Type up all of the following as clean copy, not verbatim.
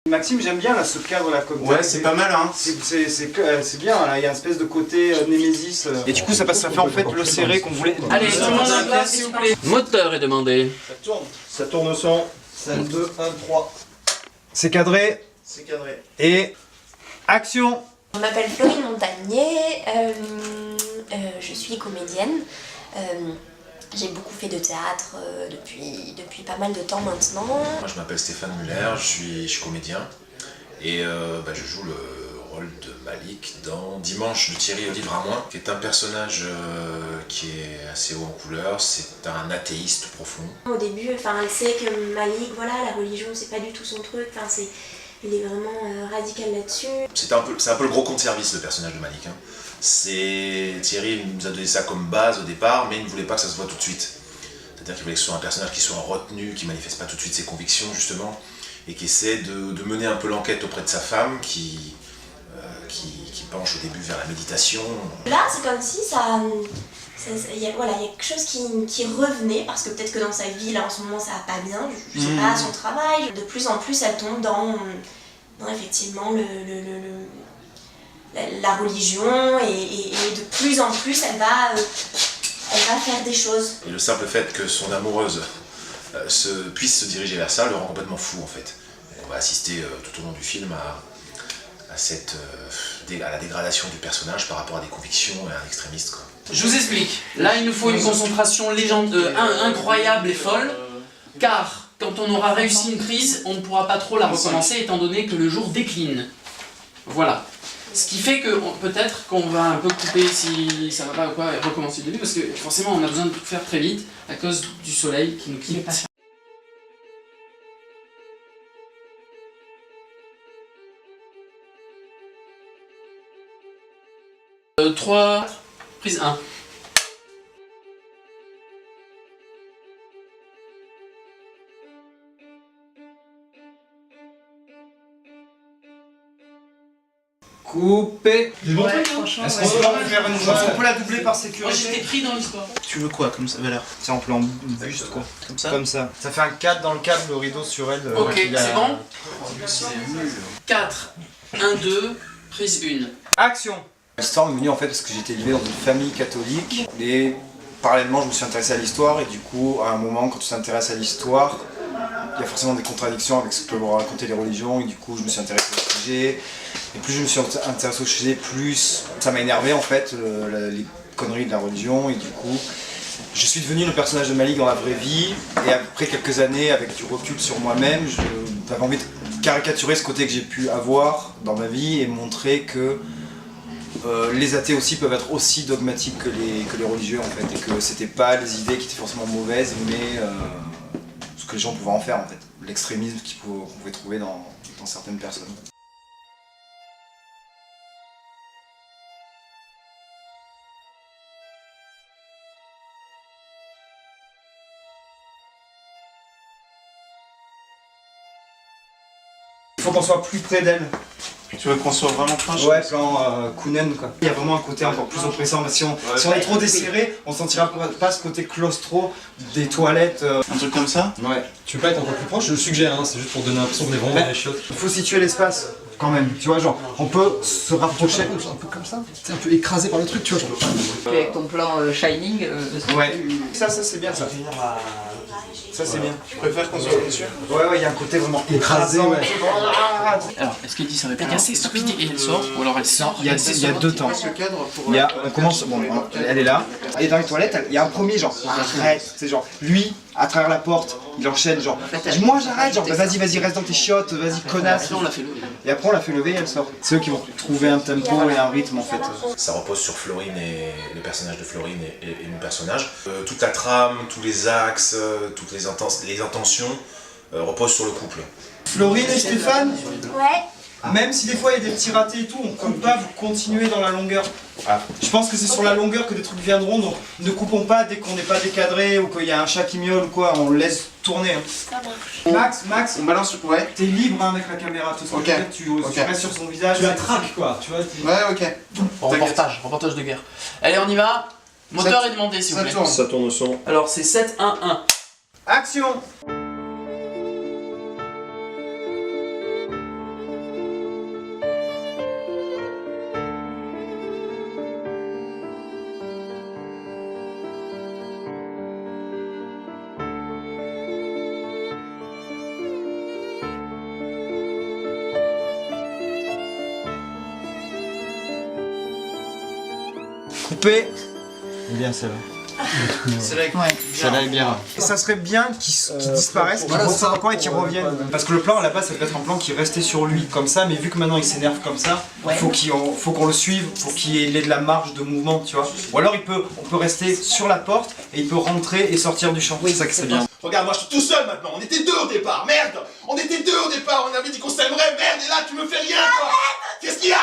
Maxime, j'aime bien là ce cadre là comme ouais, c'est pas mal hein. C'est bien là, il y a une espèce de côté Némésis. Et du coup ça fait en fait le serré qu'on voulait. Allez, tout le monde en place s'il vous plaît. Moteur est demandé. Ça tourne au son. 5, 2, 1, 3. C'est cadré. C'est cadré. Et action. Je m'appelle Florine Montagnier, je suis comédienne. J'ai beaucoup fait de théâtre depuis pas mal de temps maintenant. Moi je m'appelle Stéphane Muller, je suis comédien et je joue le rôle de Malik dans Dimanche de Thierry Livre-à-Moi, qui est un personnage qui est assez haut en couleur, c'est un athéiste profond. Au début, elle sait que Malik, voilà, la religion c'est pas du tout son truc, il est vraiment radical là-dessus. C'est un peu le gros compte service le personnage de Malik. Hein. Thierry nous a donné ça comme base au départ, mais il ne voulait pas que ça se voit tout de suite. C'est-à-dire qu'il voulait que ce soit un personnage qui soit retenu, qui manifeste pas tout de suite ses convictions justement, et qui essaie de mener un peu l'enquête auprès de sa femme, qui penche au début vers la méditation. Là, c'est comme si il y a quelque chose qui revenait, parce que peut-être que dans sa vie, là en ce moment ça va pas bien, je sais pas, son travail. De plus en plus, elle tombe dans effectivement la religion, et de plus en plus, elle va faire des choses. Et le simple fait que son amoureuse puisse se diriger vers ça le rend complètement fou en fait. Et on va assister tout au long du film à la dégradation du personnage par rapport à des convictions et à un extrémiste quoi. Je vous explique. Là, il nous faut une concentration incroyable et folle, car quand on aura réussi une prise, on ne pourra pas trop la recommencer étant donné que le jour décline. Voilà. Ce qui fait que peut-être qu'on va un peu couper si ça va pas ou quoi et recommencer le début, parce que forcément on a besoin de tout faire très vite à cause du soleil qui nous quitte. 3, prise 1. Coupé. Ouais, franchement. Est-ce qu'on peut la doubler par sécurité? Moi j'étais pris dans l'histoire. Tu veux quoi comme ça valeur? Tiens, on peut en buste quoi. Comme ça. Comme ça. Ça fait un 4 dans le câble, le rideau sur elle. Ok, c'est bon. 4, 1, 2, prise 1. Action. L'histoire m'est venue en fait parce que j'étais élevé dans une famille catholique et parallèlement je me suis intéressé à l'histoire, et du coup à un moment quand tu t'intéresses à l'histoire, il y a forcément des contradictions avec ce que peuvent raconter les religions, et du coup je me suis intéressé au sujet, et plus je me suis intéressé au sujet, plus ça m'a énervé en fait, les conneries de la religion, et du coup je suis devenu le personnage de Malik dans la vraie vie, et après quelques années avec du recul sur moi-même, j'avais envie de caricaturer ce côté que j'ai pu avoir dans ma vie et montrer que les athées aussi peuvent être aussi dogmatiques que les religieux en fait, et que c'était pas les idées qui étaient forcément mauvaises, mais ce que les gens pouvaient en faire en fait, l'extrémisme qu'on pouvait trouver dans certaines personnes. Il faut qu'on soit plus près d'elle. Tu veux qu'on soit vraiment proche? Ouais, plan Kounen quoi. Il y a vraiment un côté encore plus oppressant, si on est trop desserré, on sentira pas ce côté claustro des toilettes. Un truc comme ça? Ouais. Tu veux pas être encore plus proche? Je le suggère, hein, c'est juste pour donner l'impression qu'on est vraiment dans les chiottes. Il faut situer l'espace quand même, tu vois, genre on peut se rapprocher. Un peu comme ça, c'est un peu écrasé par le truc, tu vois. Genre. Avec ton plan Shining. Ouais. Ça c'est bien ça. Ça c'est bien. Tu préfères qu'on soit dessus? Ouais, il y a un côté vraiment écrasé. Ouais. Alors, est-ce qu'elle dit ça va pas casser, stop, et elle sort, ou alors elle sort? Il y a deux temps. On commence, bon, elle est là, elle est dans les toilettes, il y a un premier genre, arrête, c'est genre, lui, à travers la porte, il enchaîne genre, moi j'arrête, genre, vas-y, reste dans tes chiottes, vas-y, connasse. Après on l'a fait lever. Et après on l'a fait lever et elle sort. C'est eux qui vont trouver un tempo et un rythme en fait. Ça repose sur Florine et le personnage de Florine et mon personnage. Toute la trame, tous les axes, toutes les intentions reposent sur le couple. Florine et Stéphane, Ouais. même si des fois il y a des petits ratés et tout, on coupe pas, vous continuez dans la longueur. Je pense que c'est sur la longueur que des trucs viendront, donc ne coupons pas dès qu'on n'est pas décadré ou qu'il y a un chat qui miaule ou quoi, on laisse tourner. Hein. Ça marche. Max, On balance, ouais. t'es libre hein, avec la caméra, tout ça. Ok. Tu restes sur son visage. Tu la traques quoi, tu vois. Ouais, ok. Reportage de guerre. Allez, on y va. Moteur est demandé, s'il vous plaît. Ça tourne au son. Alors, c'est 7, 1, 1. Action. Coupé. Bien celle-là. Ouais. Est bien. Et ça serait bien qu'ils disparaissent, qu'ils reviennent encore et qu'ils reviennent. Parce que le plan à la base, ça devait être un plan qui restait sur lui comme ça, mais vu que maintenant il s'énerve comme ça, il faut qu'on le suive pour qu'il ait de la marge de mouvement, tu vois. Ou alors on peut rester sur la porte et il peut rentrer et sortir du champ. C'est ça qui serait bien. Regarde, moi je suis tout seul maintenant, on était deux au départ, merde. On était deux au départ, on avait dit qu'on s'aimerait, merde, et là tu me fais rien quoi. Qu'est-ce qu'il y a?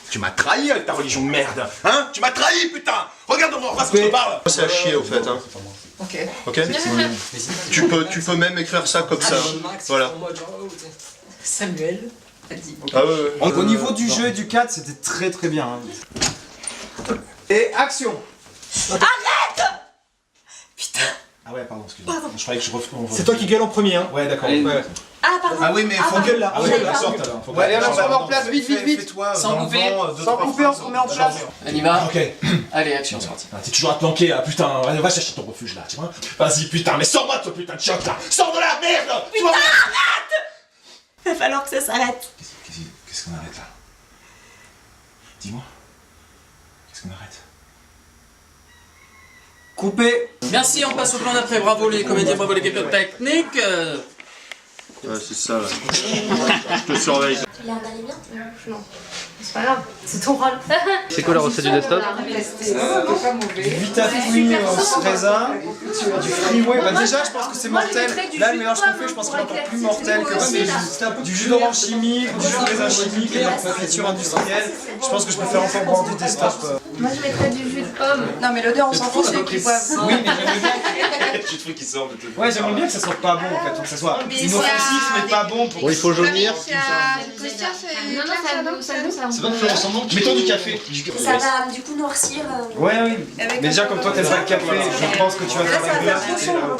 Tu m'as trahi avec ta religion de merde, hein? Tu m'as trahi, putain! Regarde-moi, regarde ce que je te parle! C'est à chier au fait, hein. Ok. Ok? Tu peux même écrire ça comme ça. Voilà. Samuel a dit. Ah ouais. Au niveau du jeu et du cadre, c'était très très bien. Hein. Et action! Ah ouais, pardon, excuse-moi. Je croyais que je refais. C'est toi qui gueule en premier, hein. Ouais, d'accord. Ouais. Ah, pardon. Ah oui, mais faut gueule là. Ah oui, J'avais la pas sorte vu. alors. Faut Ouais, allez, gueuler. on se remet en place, vite, vite, vite. Fais-toi Sans dans le couper. vent, deux, Sans trois couper, on se phrases. remet en place. On y va. Ok. Allez, action, c'est parti. Ah, t'es toujours à te planquer là, putain. Allez, va chercher ton refuge là, tu vois. Vas-y, putain, mais sors-moi de ce putain de choc là. Sors de la merde. Putain, arrête! Va falloir que ça s'arrête. Qu'est-ce qu'on arrête là? Dis-moi. Qu'est-ce qu'on arrête? Coupé. Merci, on passe au plan d'après. Bravo les comédiens, bravo l'équipe technique. Ouais, c'est ça, là. Je te surveille. Tu l'as emballé bien? Non, c'est pas grave, c'est ton rôle. C'est quoi la recette du desktop? C'était pas mauvais. Vita fruits, raisin, du freeway. Bah déjà, je pense que c'est mortel. Là, le mélange qu'on fait, je pense qu'il est encore plus mortel que du jus d'orange chimique, du jus de raisin chimique et de la confiture industrielle. Je pense que je préfère encore boire du desktop. Moi je mettrais du jus de pomme. Non mais l'odeur on s'en fout, c'est qu'ils boivent. Oui, mais j'aimerais bien. J'ai trouvé qu'il sort de tout. Ouais, j'aimerais bien que ça soit pas bon en fait, que ça soit inoffensif mais pas bon. Bon, il faut jaunir. Non, non, ça C'est pas de faire ensemble. Mettons du café. Ça va du coup noircir. Ouais, oui. Mais déjà, comme toi, t'aimes pas le café, je pense que tu vas faire la glace.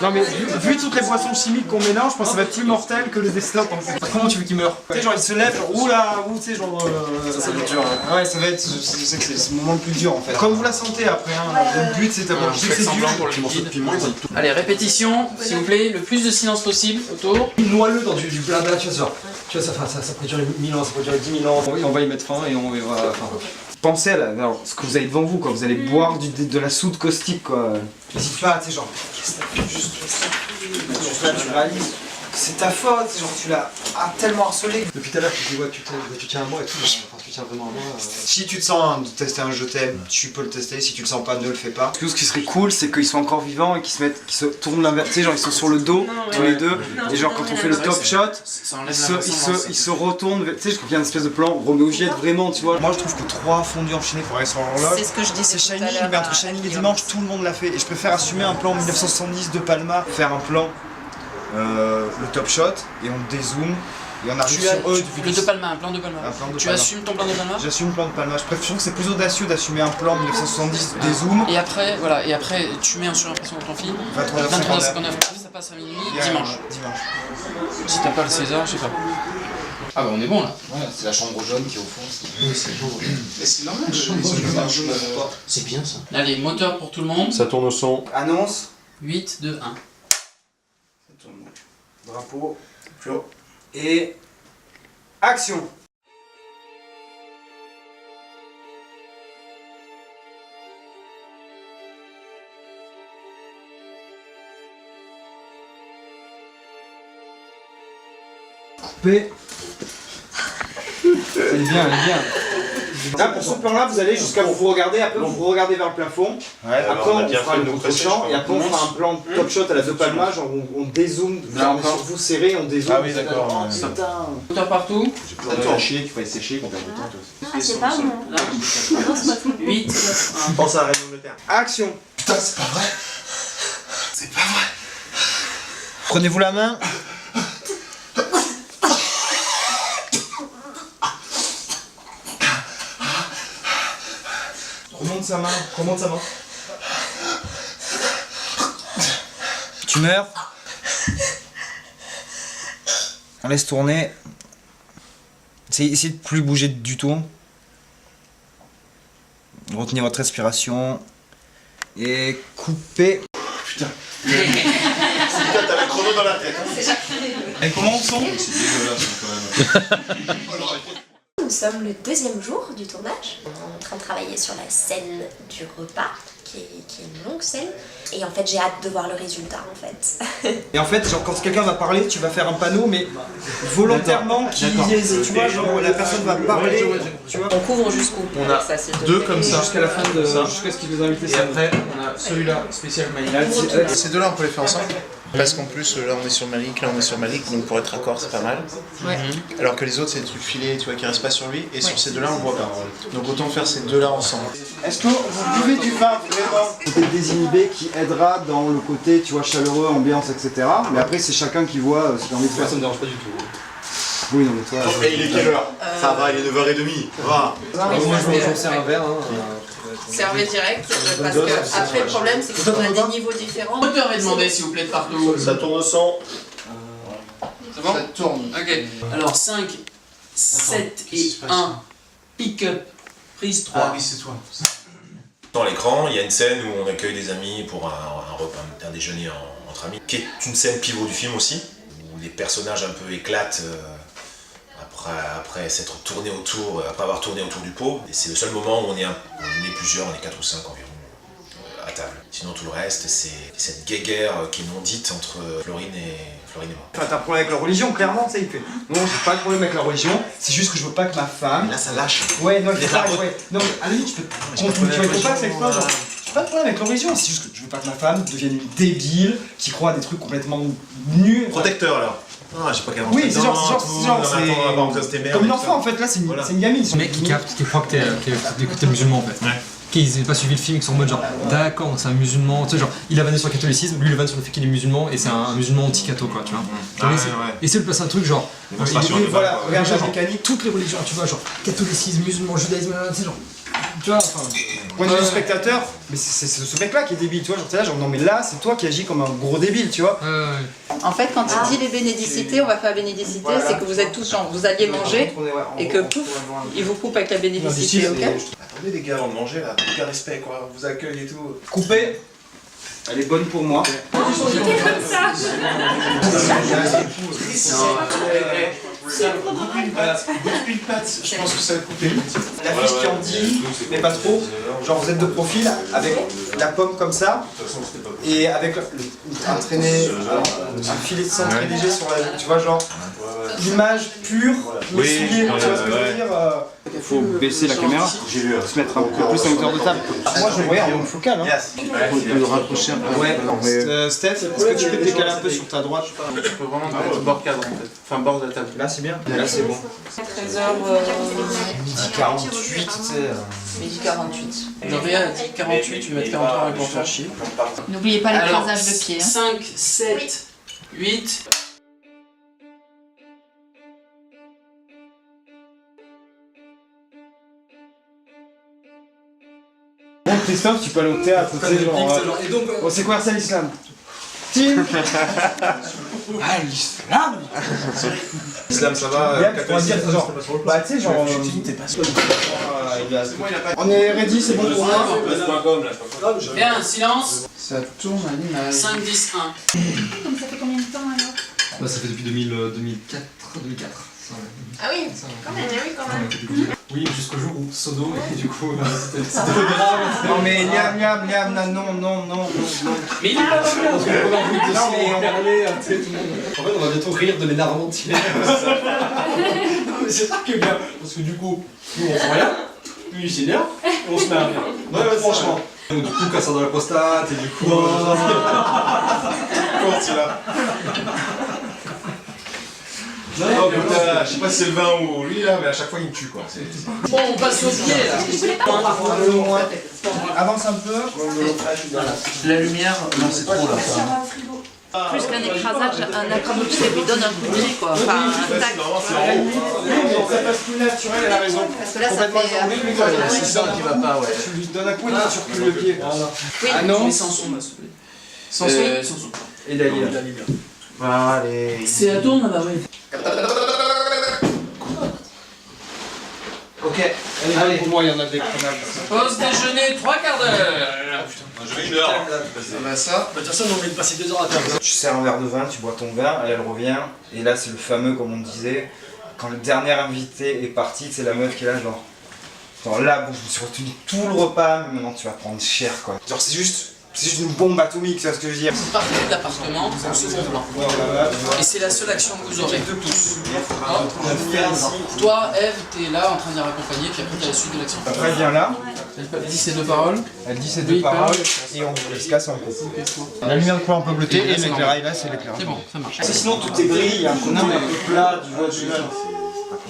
Non, mais vu toutes les boissons chimiques qu'on mélange, je pense que ça va être plus mortel que le desktop en fait. Comment tu veux qu'il meure? Tu sais, genre il se lève, genre oula, ou tu sais, genre. Ça va être dur. Ouais, ça va être. Je sais que c'est le moment le plus dur en fait. Comme vous la sentez après, hein. Le but c'est d'avoir. Je fais semblant pour le liquide. Allez, répétition, s'il vous plaît, le plus de silence possible autour. Noie-le dans du blabla, tu vois, tu vois, ça peut durer 1000 ans, ça peut durer 10 000 ans. Oui, on va y mettre fin et on va. Pensez à ce que vous avez devant vous, quoi. Vous allez boire de la soude caustique, quoi. N'hésite pas, tu sais, genre, qu'est-ce que t'as fait juste là, tu réalises que c'est ta faute, genre, tu l'as tellement harcelé. Depuis tout à l'heure, tu dis, ouais, tu tiens à moi et tout, enfin, tu tiens vraiment à moi. Si tu te sens de tester un je t'aime, tu peux le tester. Si tu le sens pas, ne le fais pas. Tout ce qui serait cool, c'est qu'ils sont encore vivants et qu'ils se tournent l'inverse. Tu sais, genre, ils sont sur le dos, tous les deux. Et genre, quand on fait le top shot, ils se retournent. Tu sais, je trouve qu'il y a une espèce de plan Roméo Juliette, vraiment, tu vois. Moi, je trouve que 3 fondus enchaînés pour aller sur l'horloge. C'est ce que je dis. C'est Shining, mais entre Shining et Dimanche, tout le monde l'a fait. Et je préfère assumer un plan 1970 de Palma, faire un plan, le top shot, et on dézoome, et on arrive sur eux. Le de Palma, un plan de Palma. Tu Palma. assumes ton plan de Palma? J'assume le plan de Palma. Je trouve que c'est plus audacieux d'assumer un plan 1970 dézoom. Et après, voilà, et après, tu mets en surimpression de ton film. 23h59, ça passe à minuit, dimanche. Si t'as pas le César, je sais pas. Ah bah on est bon là. Ouais, c'est la chambre jaune qui est au fond. Oui, c'est la chambre jaune. Mais c'est normal, C'est bien ça. Allez, moteur pour tout le monde. Ça tourne au son. Annonce. 8, 2, 1. Drapeau. Et action. Coupé. Elle est bien, elle est bien. Là, pour ce plan-là, vous allez jusqu'à vous regarder, après vous regardez vers le plafond. Ouais, après, on fera le contre-champ et après, on fera un plan top shot à la De Palma, genre on dézoome, on est sur vous serré, on dézoome. Ah oui, d'accord. Oh, putain. Moteur partout. J'ai plus de temps à chier, qu'il fallait sécher, qu'on perd du temps. Ah, c'est pas bon. 8, 1. Pense à la Reine d'Angleterre. Action. Putain, c'est pas vrai. C'est pas vrai. Prenez-vous la main. Remonte sa main. Tu meurs. On laisse tourner. Essayez de plus bouger du tout. Retenez votre respiration. Et coupez. Putain. Putain, t'as le chrono dans la tête. Et comment on sent? C'est dégueulasse quand même. nous sommes le 2e jour du tournage. On est en train de travailler sur la scène du repas, qui est une longue scène. Et en fait, j'ai hâte de voir le résultat, en fait. Et en fait, genre, quand quelqu'un va parler, tu vas faire un panneau, mais volontairement, tu vois, genre, la personne va parler, tu vois. On couvre jusqu'où? On a Ça, c'est deux comme ça. Jusqu'à la fin de... Ça. Jusqu'à ce qu'ils nous invitent. Et après, on a celui-là, spécial Malik. Ces deux-là, on peut les faire ensemble. Parce qu'en plus, là on est sur Malik, là on est sur Malik, donc pour être raccord, c'est pas mal. Ouais. Alors que les autres, c'est des trucs filés, tu vois, qui restent pas sur lui. Et sur ces deux-là, on le voit pas. Donc autant faire ces deux-là ensemble. Est-ce que vous buvez du vin vraiment? Côté désinhibé qui aidera dans le côté, tu vois, chaleureux, ambiance, etc. Mais après, c'est chacun qui voit ce qu'il a envie de faire. Ça me dérange pas du tout. Oui, non, mais toi. Et il est quelle heure? Ça va, il est 9h30. Ça va. Moi, je sers un verre. Servez direct, parce que après le problème c'est qu'on a des niveaux différents. Moteur est demandé s'il vous plaît de partout. Ça tourne sans. C'est bon? Ça tourne. Ok. Alors 5, 7 et 1. Pick-up. Prise 3. oui, c'est toi. Dans l'écran, il y a une scène où on accueille des amis pour un repas, un déjeuner entre amis, qui est une scène pivot du film aussi, où les personnages un peu éclatent après s'être tourné autour, après avoir tourné autour du pot. Et c'est le seul moment où on est plusieurs, on est 4 ou 5 environ à table. Sinon tout le reste, c'est cette guéguerre qui est non dite entre Florine et moi. Enfin, t'as un problème avec la religion, clairement, tu sais, il fait. Non, j'ai pas de problème avec la religion, c'est juste que je veux pas que ma femme. Là ça lâche. Ouais, non, il faut pas, ouais. Non, mais à la limite, tu peux. Tu veux pas que ça explose, genre. J'ai pas de problème avec l'origine, c'est juste que je veux pas que ma femme devienne une débile qui croit à des trucs complètement nus. Protecteur alors. Ah, j'ai pas qu'à Oui, c'est genre, c'est comme une enfant en fait, là c'est une gamine. Ce mec qui capte, qui croit que t'es musulman en fait. Ouais. Qui n'ont pas suivi le film, qui sont en mode genre d'accord, c'est un musulman, tu sais, genre il a vanné sur le catholicisme, lui il a vanné sur le fait qu'il est musulman et c'est un musulman anti-catho quoi, tu vois. Essaye de placer un truc genre. Voilà, regarde la mécanique, toutes les religions, tu vois, genre catholicisme, musulman, judaïsme, tu sais, genre. Tu vois, enfin. Point de vue du spectateur, mais c'est ce mec là qui est débile, tu vois, genre t'es là, genre non mais là c'est toi qui agis comme un gros débile, tu vois. En fait, quand il dit les bénédicités, on va faire la bénédicité, c'est que vous êtes tous genre, vous alliez manger et que pouf, il vous coupe avec la bénédicité, ok? Attendez les gars, avant de manger là, aucun respect quoi, on vous accueille et tout. Coupé. Elle est bonne pour moi. Une patte, je pense que ça va couper. La fiche qui en dit, mais pas trop. Genre vous êtes de profil avec la pomme comme ça et avec un traîné, un filet de sang très léger sur la, tu vois, genre l'image pure, mais souillée, tu vois ce que je veux dire. Faut baisser la caméra, se mettre un peu plus à hauteur de table. Moi je le voyais en focal. On peut le rapprocher un peu. Ouais, Steph, est-ce que tu peux te décaler un peu sur ta droite? Tu peux vraiment être bord cadre en fait. Enfin, bord de la table. Là c'est bien, là c'est bon. 13h, Midi 48, tu sais. midi 48. Noria a dit 48, tu vas mettre 43 pour faire chier. N'oubliez pas l'écrasage de pied. 5, 7, 8. Bon, Christophe, tu peux aller au théâtre, tu sais, genre. Et donc, Bon, c'est quoi ça l'islam? Tim. ah l'islam. Islam ça va, Bien, tu pourras dire genre. Bah tu sais, genre. On est ready, c'est bon pour moi. Bien, silence. Ça tourne à l'image. 5, 10, 1. Comme ça fait combien de temps alors? Bah, ça fait depuis 2004. Ah oui, quand même, oui, quand même. Oui, jusqu'au jour où Sodo, et du coup, c'était grave. Non mais niam, non. Mais il est pas bien. Parce qu'on a envie de Non, mais en parler, tu sais, tout le monde. En fait, on va bientôt rire de l'énervement entier. Non, mais c'est ça qui est bien. Parce que du coup, nous on fait rien, lui il s'énerve, et on se met à rire. Non, mais franchement. Donc, du coup, quand ça dans la prostate, et du coup. Non, putain, je sais pas si c'est le vin ou lui là, mais à chaque fois il me tue quoi. Bon, on passe au pied là. Avance un peu. La lumière, non, c'est trop là. Plus qu'un écrasage, un coup, tu sais, lui donne un coup de nez, quoi. Enfin, un tac. Ça passe plus naturel, elle a raison. Parce que là, ça fait... C'est ça qui va pas, ouais. Tu lui donnes un coup et tu recules le pied. Oui, Ah non. Mais sans son, là, s'il te plaît. Sans son. Et Dalila. Allez. C'est la tourne là-bas, ouais. Ok, allez, pour moi il y en a des crevables. Pause déjeuner, 3 quarts d'heure. J'ai une heure. bah ça. De toute façon, on a envie de passer 2 heures à table. Tu sers un verre de vin, tu bois ton vin, elle revient, et là c'est le fameux, comme on disait, quand le dernier invité est parti, c'est la meuf qui est là, genre là, bon, je me suis retenu tout le repas, mais maintenant tu vas prendre cher, quoi. Genre, c'est juste une bombe atomique, c'est ce que je veux dire. Vous partez de l'appartement au second plan. Et c'est la seule action que vous aurez. Tous. Toi, Eve, t'es là en train de la raccompagner, puis après t'as la suite de l'action. Après, elle vient là. Elle dit ses deux paroles. Elle dit ses deux paroles et on se casse un peu. La lumière de couleur un peu bleutée et l'éclairage là, c'est l'éclairage. C'est bon, ça marche. Sinon, tout est gris, il y a un côté un peu plat, tu vois.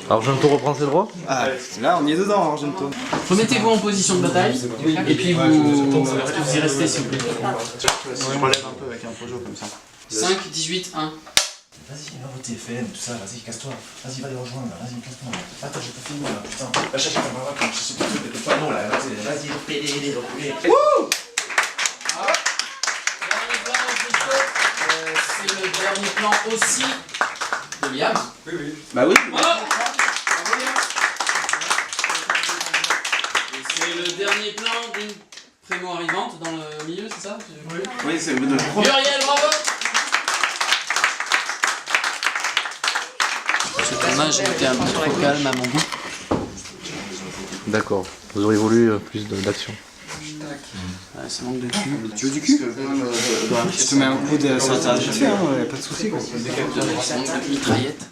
Argento reprend ses droits. Ah, là, on y est dedans, Argento. Remettez-vous en position de bataille, et puis vous y restez s'il vous plaît. Je relève un peu avec un projo comme ça. 5, 18, 1. Vas-y, va au TFM, tout ça, vas-y, casse-toi. Vas-y, va les rejoindre, là, vas-y, casse-toi. Attends, j'ai pas fini, là, putain. Va chercher ta maman, je sais pas tout, t'es pas non, là, vas-y, les reculés. Wouh! C'est le dernier plan aussi de Liam. Oui. Bah oui. Et c'est le dernier plan d'une primo-arrivante dans le milieu, c'est ça? Oui, c'est le Muriel, bravo! Ce tournage était un peu trop calme à mon goût. D'accord. Vous auriez voulu plus d'action. Ouais, ça manque de cul. Tu veux du cul? Je te mets un coup de... Ça t'arrête vite fait, hein, y'a pas de soucis quoi. Ça manque de mitraillette.